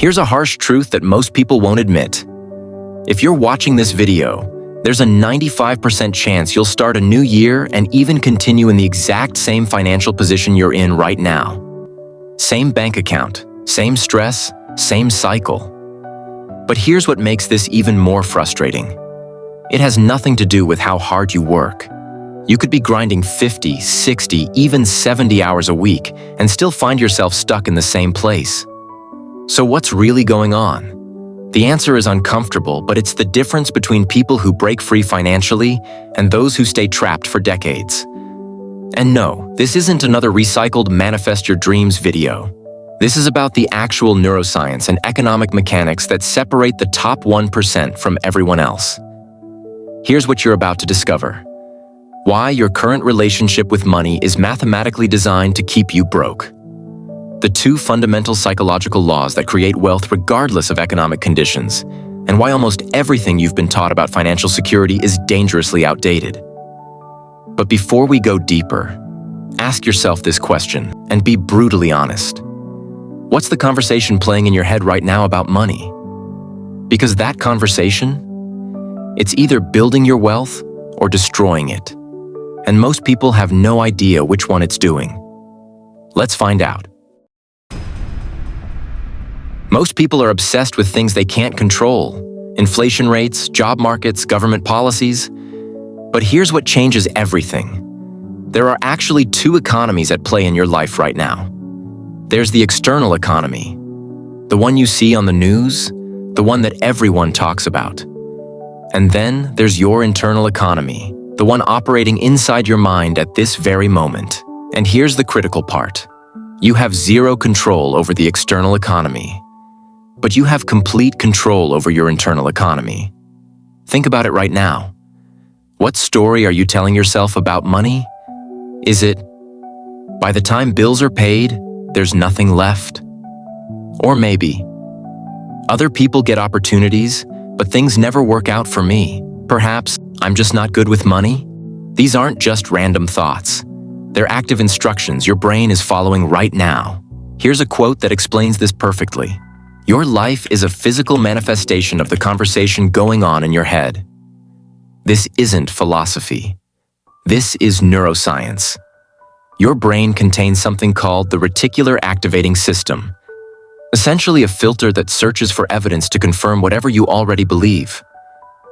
Here's a harsh truth that most people won't admit. If you're watching this video, there's a 95% chance you'll start a new year and even continue in the exact same financial position you're in right now. Same bank account, same stress, same cycle. But here's what makes this even more frustrating. It has nothing to do with how hard you work. You could be grinding 50, 60, even 70 hours a week and still find yourself stuck in the same place. So what's really going on? The answer is uncomfortable, but it's the difference between people who break free financially and those who stay trapped for decades. And no, this isn't another recycled Manifest Your Dreams video. This is about the actual neuroscience and economic mechanics that separate the top 1% from everyone else. Here's what you're about to discover. Why your current relationship with money is mathematically designed to keep you broke. The two fundamental psychological laws that create wealth regardless of economic conditions, and why almost everything you've been taught about financial security is dangerously outdated. But before we go deeper, ask yourself this question and be brutally honest. What's the conversation playing in your head right now about money? Because that conversation, it's either building your wealth or destroying it. And most people have no idea which one it's doing. Let's find out. Most people are obsessed with things they can't control: inflation rates, job markets, government policies. But here's what changes everything. There are actually two economies at play in your life right now. There's the external economy, the one you see on the news, the one that everyone talks about. And then there's your internal economy, the one operating inside your mind at this very moment. And here's the critical part. You have zero control over the external economy, but you have complete control over your internal economy. Think about it right now. What story are you telling yourself about money? Is it, by the time bills are paid, there's nothing left? Or maybe, other people get opportunities, but things never work out for me. Perhaps, I'm just not good with money? These aren't just random thoughts. They're active instructions your brain is following right now. Here's a quote that explains this perfectly. Your life is a physical manifestation of the conversation going on in your head. This isn't philosophy. This is neuroscience. Your brain contains something called the reticular activating system, essentially a filter that searches for evidence to confirm whatever you already believe.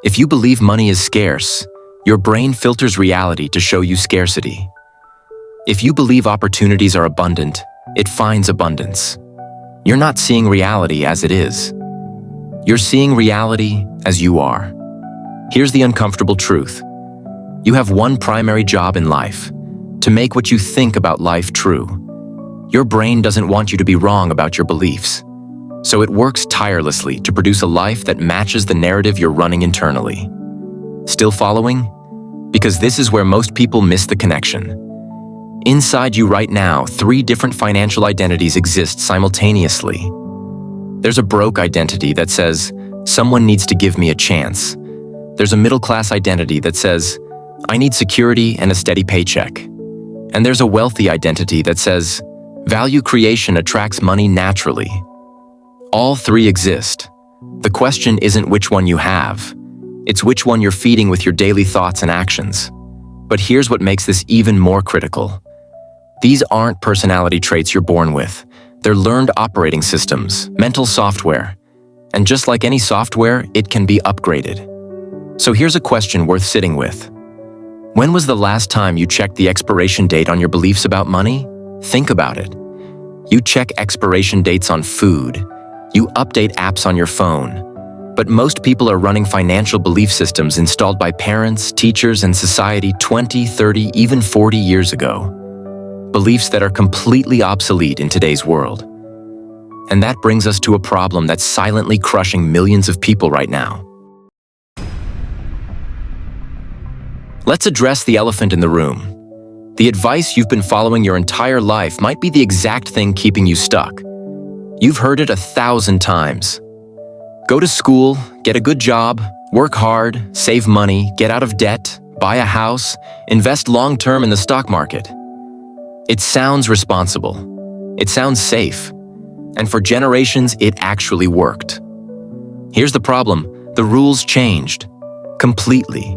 If you believe money is scarce, your brain filters reality to show you scarcity. If you believe opportunities are abundant, it finds abundance. You're not seeing reality as it is. You're seeing reality as you are. Here's the uncomfortable truth. You have one primary job in life: to make what you think about life true. Your brain doesn't want you to be wrong about your beliefs, so it works tirelessly to produce a life that matches the narrative you're running internally. Still following? Because this is where most people miss the connection. Inside you right now, 3 different financial identities exist simultaneously. There's a broke identity that says, someone needs to give me a chance. There's a middle-class identity that says, I need security and a steady paycheck. And there's a wealthy identity that says, value creation attracts money naturally. All 3 exist. The question isn't which one you have. It's which one you're feeding with your daily thoughts and actions. But here's what makes this even more critical. These aren't personality traits you're born with. They're learned operating systems, mental software. And just like any software, it can be upgraded. So here's a question worth sitting with. When was the last time you checked the expiration date on your beliefs about money? Think about it. You check expiration dates on food. You update apps on your phone. But most people are running financial belief systems installed by parents, teachers, and society 20, 30, even 40 years ago. Beliefs that are completely obsolete in today's world. And that brings us to a problem that's silently crushing millions of people right now. Let's address the elephant in the room. The advice you've been following your entire life might be the exact thing keeping you stuck. You've heard it 1,000 times. Go to school, get a good job, work hard, save money, get out of debt, buy a house, invest long-term in the stock market. It sounds responsible. It sounds safe. And for generations, it actually worked. Here's the problem: the rules changed. Completely.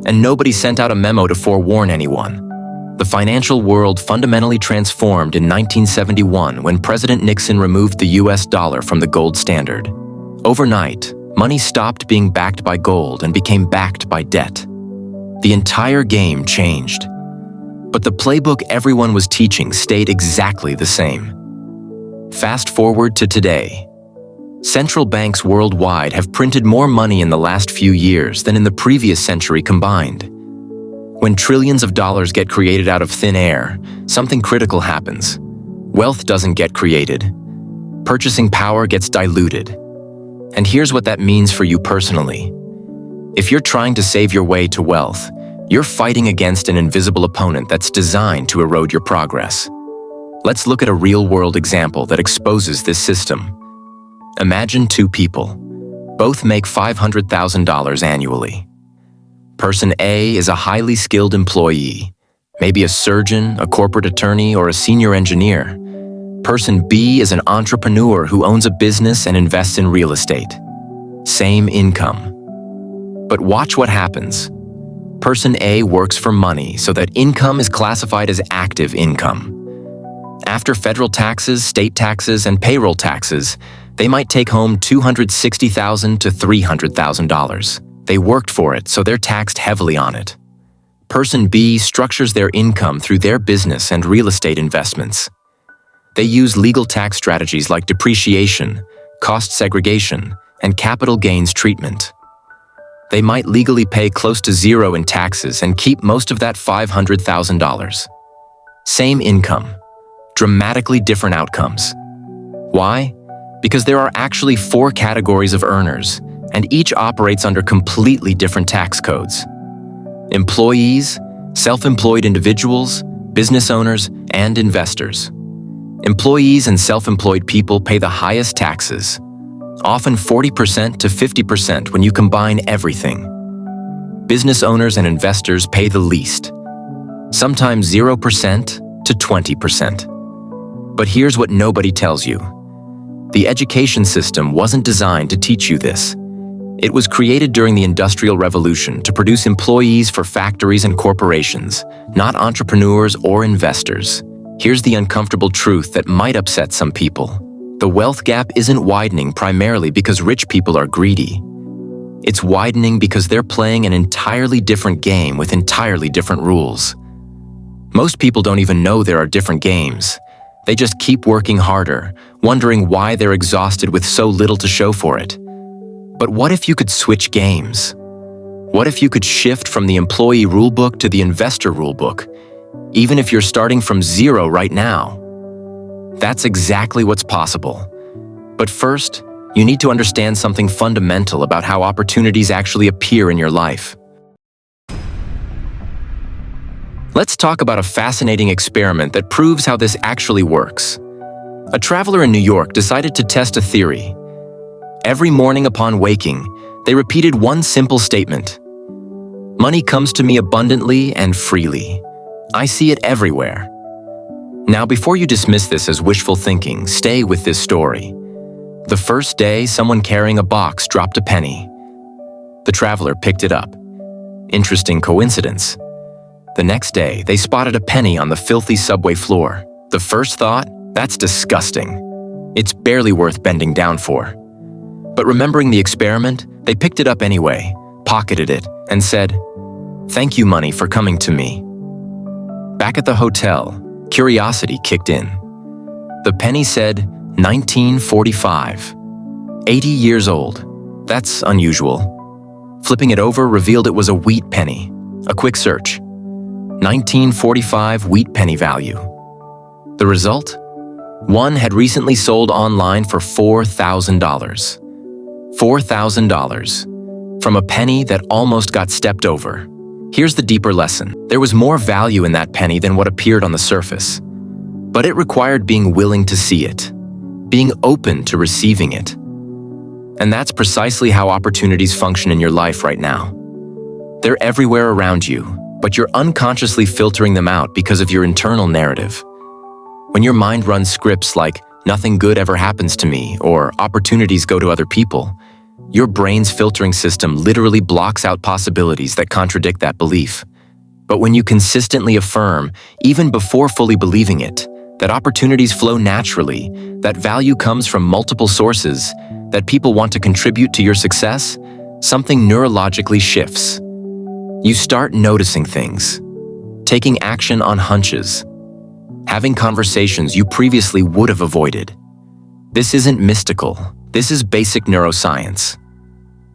And nobody sent out a memo to forewarn anyone. The financial world fundamentally transformed in 1971 when President Nixon removed the US dollar from the gold standard. Overnight, money stopped being backed by gold and became backed by debt. The entire game changed. But the playbook everyone was teaching stayed exactly the same. Fast forward to today. Central banks worldwide have printed more money in the last few years than in the previous century combined. When trillions of dollars get created out of thin air, something critical happens. Wealth doesn't get created. Purchasing power gets diluted. And here's what that means for you personally. If you're trying to save your way to wealth, you're fighting against an invisible opponent that's designed to erode your progress. Let's look at a real-world example that exposes this system. Imagine two people. Both make $500,000 annually. Person A is a highly skilled employee, maybe a surgeon, a corporate attorney, or a senior engineer. Person B is an entrepreneur who owns a business and invests in real estate. Same income. But watch what happens. Person A works for money so that income is classified as active income. After federal taxes, state taxes, and payroll taxes, they might take home $260,000 to $300,000. They worked for it, so they're taxed heavily on it. Person B structures their income through their business and real estate investments. They use legal tax strategies like depreciation, cost segregation, and capital gains treatment. They might legally pay close to zero in taxes and keep most of that $500,000. Same income, dramatically different outcomes. Why? Because there are actually 4 categories of earners, and each operates under completely different tax codes. Employees, self-employed individuals, business owners, and investors. Employees and self-employed people pay the highest taxes, often 40% to 50% when you combine everything. Business owners and investors pay the least, sometimes 0% to 20%. But here's what nobody tells you. The education system wasn't designed to teach you this. It was created during the Industrial Revolution to produce employees for factories and corporations, not entrepreneurs or investors. Here's the uncomfortable truth that might upset some people. The wealth gap isn't widening primarily because rich people are greedy. It's widening because they're playing an entirely different game with entirely different rules. Most people don't even know there are different games. They just keep working harder, wondering why they're exhausted with so little to show for it. But what if you could switch games? What if you could shift from the employee rulebook to the investor rulebook, even if you're starting from zero right now? That's exactly what's possible. But first, you need to understand something fundamental about how opportunities actually appear in your life. Let's talk about a fascinating experiment that proves how this actually works. A traveler in New York decided to test a theory. Every morning upon waking, they repeated one simple statement. Money comes to me abundantly and freely. I see it everywhere. Now, before you dismiss this as wishful thinking, stay with this story. The first day, someone carrying a box dropped a penny. The traveler picked it up. Interesting coincidence. The next day, they spotted a penny on the filthy subway floor. The first thought, that's disgusting. It's barely worth bending down for. But remembering the experiment, they picked it up anyway, pocketed it, and said, "Thank you, money, for coming to me." Back at the hotel, curiosity kicked in. The penny said 1945. 80 years old. That's unusual. Flipping it over revealed it was a wheat penny. A quick search. 1945 wheat penny value. The result? One had recently sold online for $4,000. $4,000. From a penny that almost got stepped over. Here's the deeper lesson. There was more value in that penny than what appeared on the surface. But it required being willing to see it. Being open to receiving it. And that's precisely how opportunities function in your life right now. They're everywhere around you, but you're unconsciously filtering them out because of your internal narrative. When your mind runs scripts like, nothing good ever happens to me, or opportunities go to other people, your brain's filtering system literally blocks out possibilities that contradict that belief. But when you consistently affirm, even before fully believing it, that opportunities flow naturally, that value comes from multiple sources, that people want to contribute to your success, something neurologically shifts. You start noticing things, taking action on hunches, having conversations you previously would have avoided. This isn't mystical. This is basic neuroscience.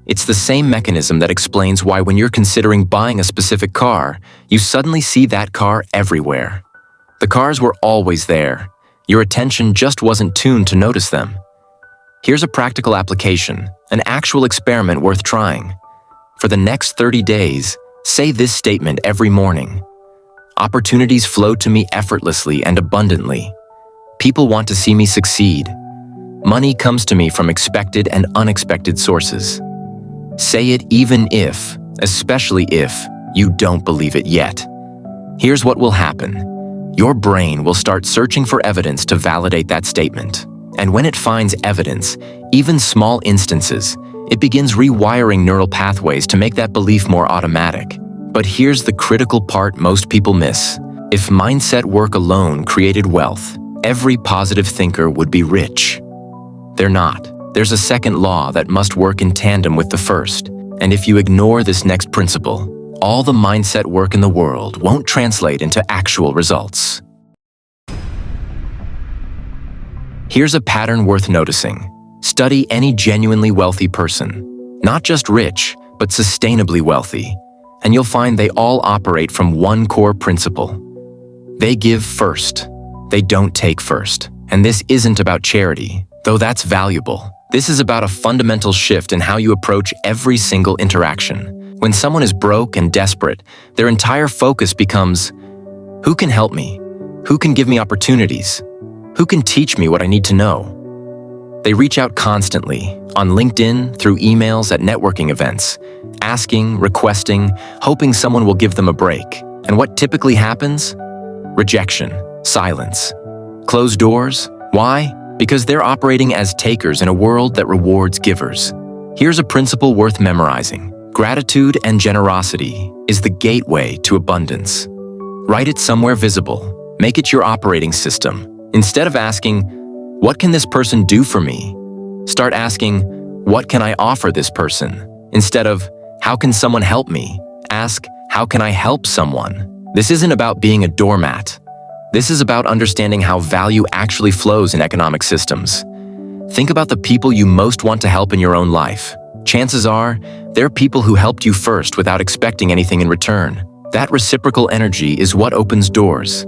It's the same mechanism that explains why when you're considering buying a specific car, you suddenly see that car everywhere. The cars were always there. Your attention just wasn't tuned to notice them. Here's a practical application, an actual experiment worth trying. For the next 30 days, say this statement every morning. Opportunities flow to me effortlessly and abundantly. People want to see me succeed. Money comes to me from expected and unexpected sources. Say it even if, especially if, you don't believe it yet. Here's what will happen. Your brain will start searching for evidence to validate that statement. And when it finds evidence, even small instances, it begins rewiring neural pathways to make that belief more automatic. But here's the critical part most people miss. If mindset work alone created wealth, every positive thinker would be rich. They're not. There's a second law that must work in tandem with the first. And if you ignore this next principle, all the mindset work in the world won't translate into actual results. Here's a pattern worth noticing. Study any genuinely wealthy person. Not just rich, but sustainably wealthy. And you'll find they all operate from one core principle. They give first. They don't take first. And this isn't about charity, though that's valuable. This is about a fundamental shift in how you approach every single interaction. When someone is broke and desperate, their entire focus becomes, who can help me? Who can give me opportunities? Who can teach me what I need to know? They reach out constantly, on LinkedIn, through emails, at networking events, asking, requesting, hoping someone will give them a break. And what typically happens? Rejection, silence, closed doors. Why? Because they're operating as takers in a world that rewards givers. Here's a principle worth memorizing. Gratitude and generosity is the gateway to abundance. Write it somewhere visible. Make it your operating system. Instead of asking, what can this person do for me? Start asking, what can I offer this person? Instead of, how can someone help me? Ask, how can I help someone? This isn't about being a doormat. This is about understanding how value actually flows in economic systems. Think about the people you most want to help in your own life. Chances are, they're people who helped you first without expecting anything in return. That reciprocal energy is what opens doors.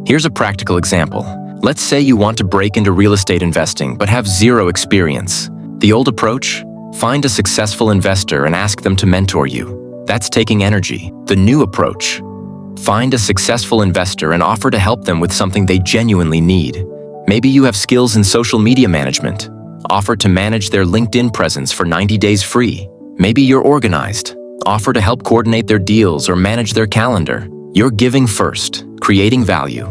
Here's a practical example. Let's say you want to break into real estate investing but have zero experience. The old approach? Find a successful investor and ask them to mentor you. That's taking energy. The new approach? Find a successful investor and offer to help them with something they genuinely need. Maybe you have skills in social media management. Offer to manage their LinkedIn presence for 90 days free. Maybe you're organized. Offer to help coordinate their deals or manage their calendar. You're giving first, creating value.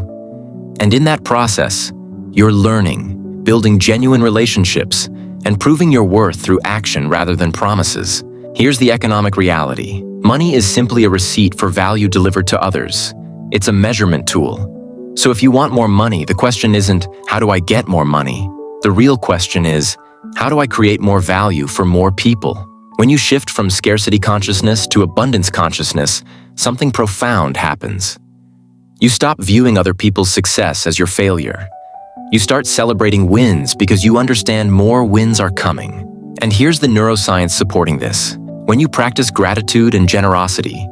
And in that process, you're learning, building genuine relationships, and proving your worth through action rather than promises. Here's the economic reality. Money is simply a receipt for value delivered to others. It's a measurement tool. So if you want more money, the question isn't, how do I get more money? The real question is, how do I create more value for more people? When you shift from scarcity consciousness to abundance consciousness, something profound happens. You stop viewing other people's success as your failure. You start celebrating wins because you understand more wins are coming. And here's the neuroscience supporting this. When you practice gratitude and generosity,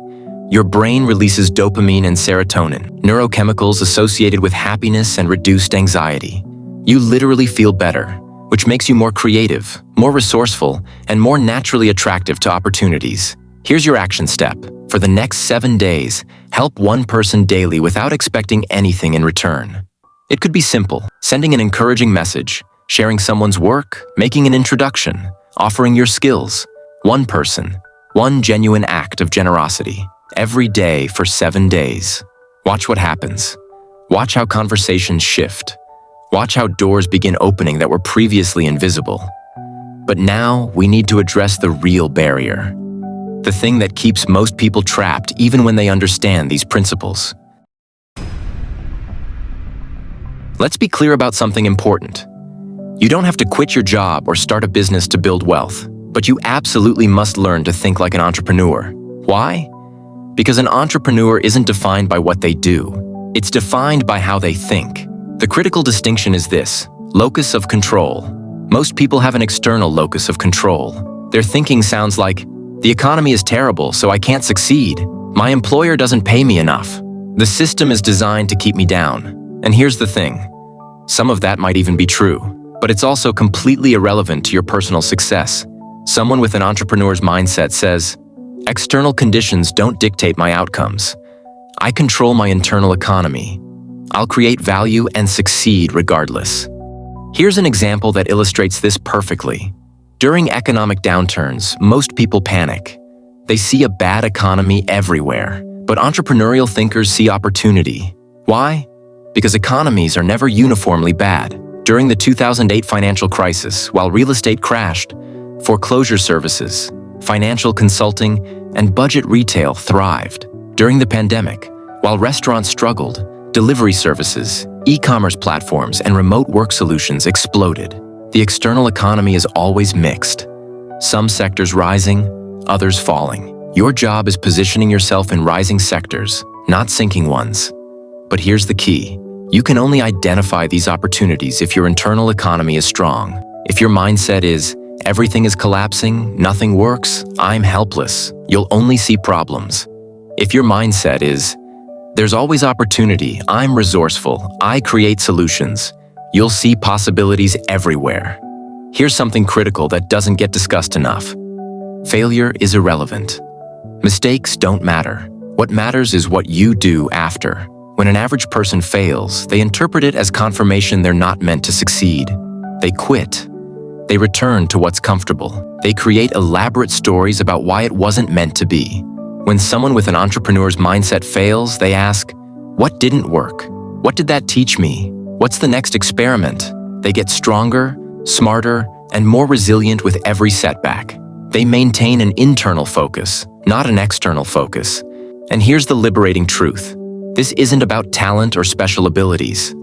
your brain releases dopamine and serotonin, neurochemicals associated with happiness and reduced anxiety. You literally feel better, which makes you more creative, more resourceful, and more naturally attractive to opportunities. Here's your action step. For the next 7 days, help one person daily without expecting anything in return. It could be simple, sending an encouraging message, sharing someone's work, making an introduction, offering your skills. One person, one genuine act of generosity, every day for 7 days. Watch what happens. Watch how conversations shift. Watch how doors begin opening that were previously invisible. But now we need to address the real barrier. The thing that keeps most people trapped even when they understand these principles. Let's be clear about something important. You don't have to quit your job or start a business to build wealth, but you absolutely must learn to think like an entrepreneur. Why? Because an entrepreneur isn't defined by what they do. It's defined by how they think. The critical distinction is this: locus of control. Most people have an external locus of control. Their thinking sounds like, the economy is terrible, so I can't succeed. My employer doesn't pay me enough. The system is designed to keep me down. And here's the thing. Some of that might even be true, but it's also completely irrelevant to your personal success. Someone with an entrepreneur's mindset says, external conditions don't dictate my outcomes. I control my internal economy. I'll create value and succeed regardless. Here's an example that illustrates this perfectly. During economic downturns, most people panic. They see a bad economy everywhere, but entrepreneurial thinkers see opportunity. Why? Because economies are never uniformly bad. During the 2008 financial crisis, while real estate crashed, foreclosure services, financial consulting, and budget retail thrived. During the pandemic, while restaurants struggled, delivery services, e-commerce platforms, and remote work solutions exploded. The external economy is always mixed. Some sectors rising, others falling. Your job is positioning yourself in rising sectors, not sinking ones. But here's the key. You can only identify these opportunities if your internal economy is strong. If your mindset is, everything is collapsing, nothing works, I'm helpless, you'll only see problems. If your mindset is, there's always opportunity, I'm resourceful, I create solutions, you'll see possibilities everywhere. Here's something critical that doesn't get discussed enough. Failure is irrelevant. Mistakes don't matter. What matters is what you do after. When an average person fails, they interpret it as confirmation they're not meant to succeed. They quit. They return to what's comfortable. They create elaborate stories about why it wasn't meant to be. When someone with an entrepreneur's mindset fails, they ask, what didn't work? What did that teach me? What's the next experiment? They get stronger, smarter, and more resilient with every setback. They maintain an internal focus, not an external focus. And here's the liberating truth. This isn't about talent or special abilities.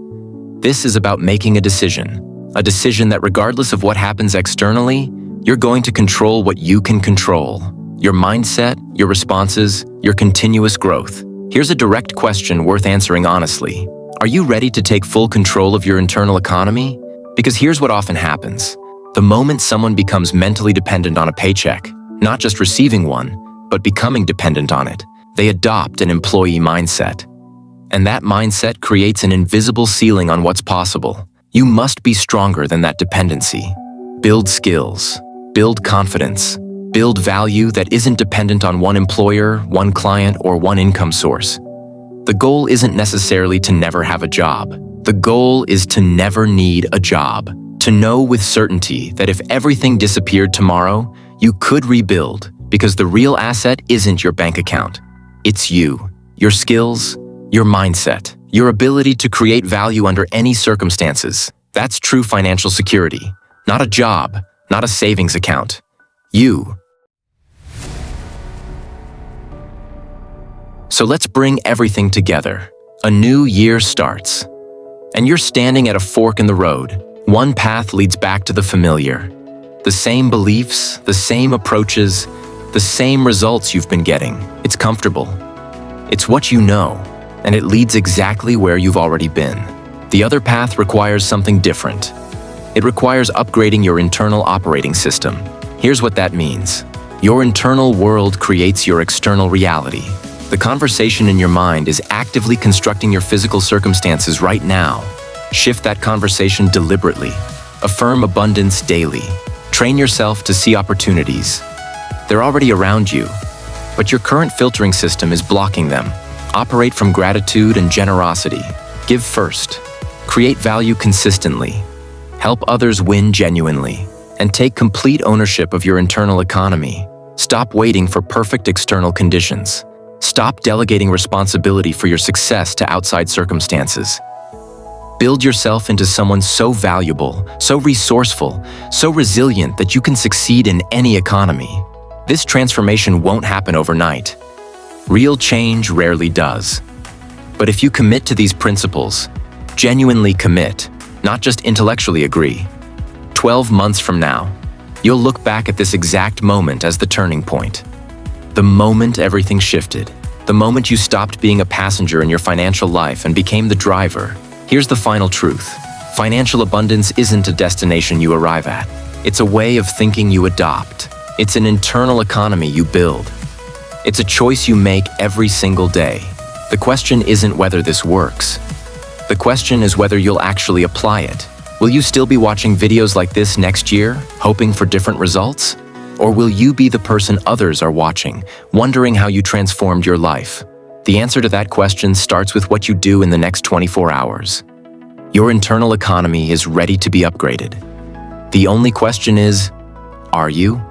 This is about making a decision that regardless of what happens externally, you're going to control what you can control. Your mindset, your responses, your continuous growth. Here's a direct question worth answering honestly. Are you ready to take full control of your internal economy? Because here's what often happens. The moment someone becomes mentally dependent on a paycheck, not just receiving one, but becoming dependent on it, they adopt an employee mindset. And that mindset creates an invisible ceiling on what's possible. You must be stronger than that dependency. Build skills, build confidence, build value that isn't dependent on one employer, one client, or one income source. The goal isn't necessarily to never have a job. The goal is to never need a job. To know with certainty that if everything disappeared tomorrow, you could rebuild, because the real asset isn't your bank account. It's you, your skills, your mindset, your ability to create value under any circumstances. That's true financial security. Not a job, not a savings account. You. So let's bring everything together. A new year starts. And you're standing at a fork in the road. One path leads back to the familiar. The same beliefs, the same approaches, the same results you've been getting. It's comfortable. It's what you know, and it leads exactly where you've already been. The other path requires something different. It requires upgrading your internal operating system. Here's what that means. Your internal world creates your external reality. The conversation in your mind is actively constructing your physical circumstances right now. Shift that conversation deliberately. Affirm abundance daily. Train yourself to see opportunities. They're already around you, but your current filtering system is blocking them. Operate from gratitude and generosity. Give first. Create value consistently. Help others win genuinely. And take complete ownership of your internal economy. Stop waiting for perfect external conditions. Stop delegating responsibility for your success to outside circumstances. Build yourself into someone so valuable, so resourceful, so resilient that you can succeed in any economy. This transformation won't happen overnight. Real change rarely does. But if you commit to these principles, genuinely commit, not just intellectually agree, 12 months from now, you'll look back at this exact moment as the turning point. The moment everything shifted. The moment you stopped being a passenger in your financial life and became the driver. Here's the final truth. Financial abundance isn't a destination you arrive at. It's a way of thinking you adopt. It's an internal economy you build. It's a choice you make every single day. The question isn't whether this works. The question is whether you'll actually apply it. Will you still be watching videos like this next year, hoping for different results? Or will you be the person others are watching, wondering how you transformed your life? The answer to that question starts with what you do in the next 24 hours. Your internal economy is ready to be upgraded. The only question is, are you?